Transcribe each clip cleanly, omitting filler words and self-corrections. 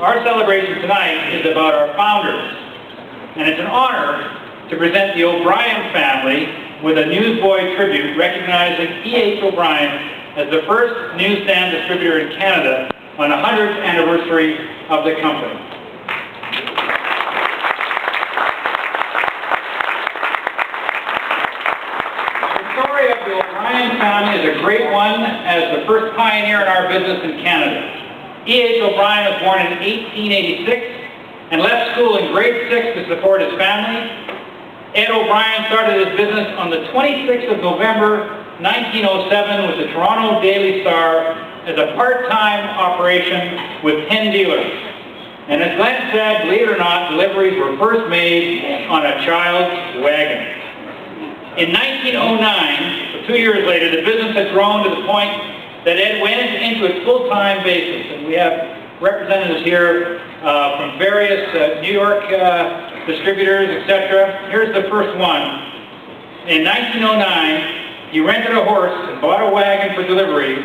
our celebration tonight is about our founders, and it's an honor to present the O'Brien family with a Newsboy tribute recognizing E.H. O'Brien as the first newsstand distributor in Canada on the 100th anniversary of the company. The story of the O'Brien family is a great one as the first pioneer in our business in Canada. E.H. O'Brien was born in 1886 and left school in grade 6 to support his family. Ed O'Brien started his business on the 26th of November 1907 with the Toronto Daily Star as a part-time operation with 10 dealers. And as Glenn said, believe it or not, deliveries were first made on a child's wagon. In 1909, so 2 years later, the business had grown to the point that Ed went into its full-time basis. And we have representatives here from various New York distributors, etc. Here's the first one. In 1909, he rented a horse and bought a wagon for deliveries.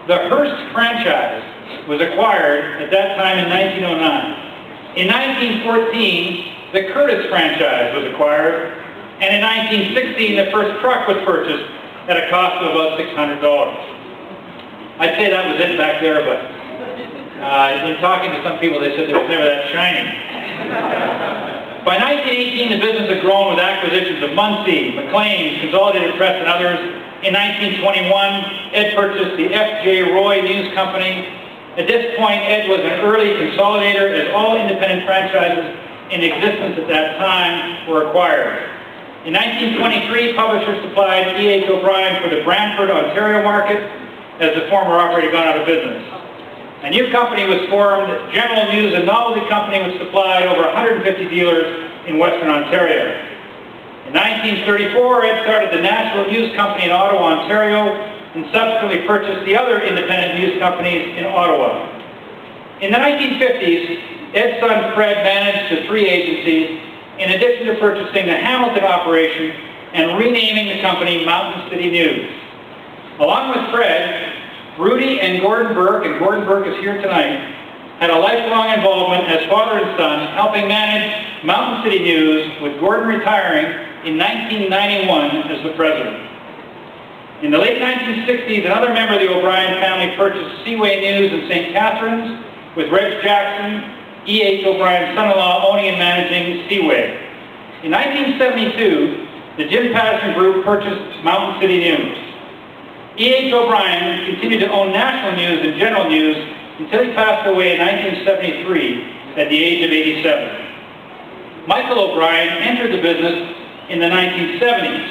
The Hearst franchise was acquired at that time in 1909. In 1914, the Curtis franchise was acquired, and in 1916, the first truck was purchased at a cost of about $600. I'd say that was it back there, but in talking to some people, they said it was never that shiny. By 1918, the business had grown with acquisitions of Muncie, McLean's, Consolidated Press, and others. In 1921, Ed purchased the F.J. Roy News Company. At this point, Ed was an early consolidator as all independent franchises in existence at that time were acquired. In 1923, publishers supplied E.H. O'Brien for the Brantford, Ontario market as the former operator had gone out of business. A new company was formed, General News and Novelty Company, which supplied over 150 dealers in Western Ontario. In 1934, Ed started the National News Company in Ottawa, Ontario, and subsequently purchased the other independent news companies in Ottawa. In the 1950s, Ed's son Fred managed the 3 agencies, in addition to purchasing the Hamilton operation and renaming the company Mountain City News. Along with Fred, Rudy and Gordon Burke is here tonight, had a lifelong involvement as father and son, helping manage Mountain City News, with Gordon retiring in 1991 as the president. In the late 1960s, another member of the O'Brien family purchased Seaway News in St. Catharines, with Reg Jackson, E.H. O'Brien's son-in-law, owning and managing Seaway. In 1972, the Jim Patterson Group purchased Mountain City News. E.H. O'Brien continued to own National News and General News until he passed away in 1973 at the age of 87. Michael O'Brien entered the business in the 1970s.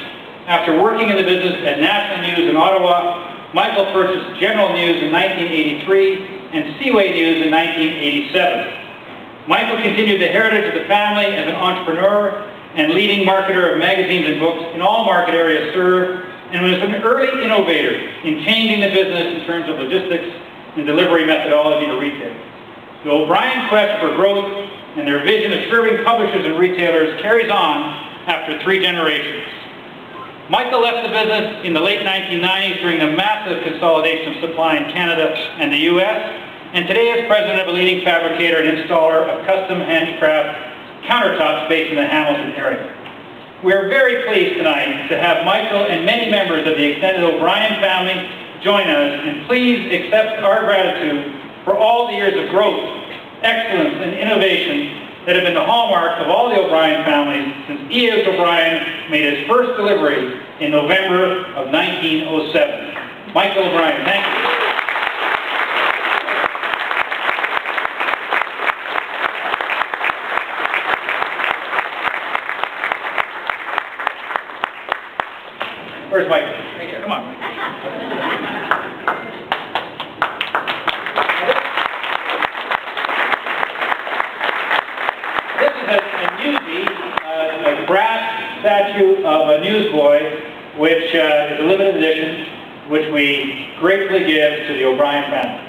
After working in the business at National News in Ottawa, Michael purchased General News in 1983 and Seaway News in 1987. Michael continued the heritage of the family as an entrepreneur and leading marketer of magazines and books in all market areas served, and was an early innovator in changing the business in terms of logistics and delivery methodology to retail. The O'Brien quest for growth and their vision of serving publishers and retailers carries on after 3 generations. Michael left the business in the late 1990s during the massive consolidation of supply in Canada and the U.S., and today is president of a leading fabricator and installer of custom handicraft countertops based in the Hamilton area. We are very pleased tonight to have Michael and many members of the extended O'Brien family join us, and please accept our gratitude for all the years of growth, excellence, and innovation that have been the hallmark of all the O'Brien families since E.H. O'Brien made his first delivery in November of 1907. Michael O'Brien, thank you. Where's Michael? Right here. Come on. This is a newsie, a brass statue of a newsboy, which is a limited edition, which we gratefully give to the O'Brien family.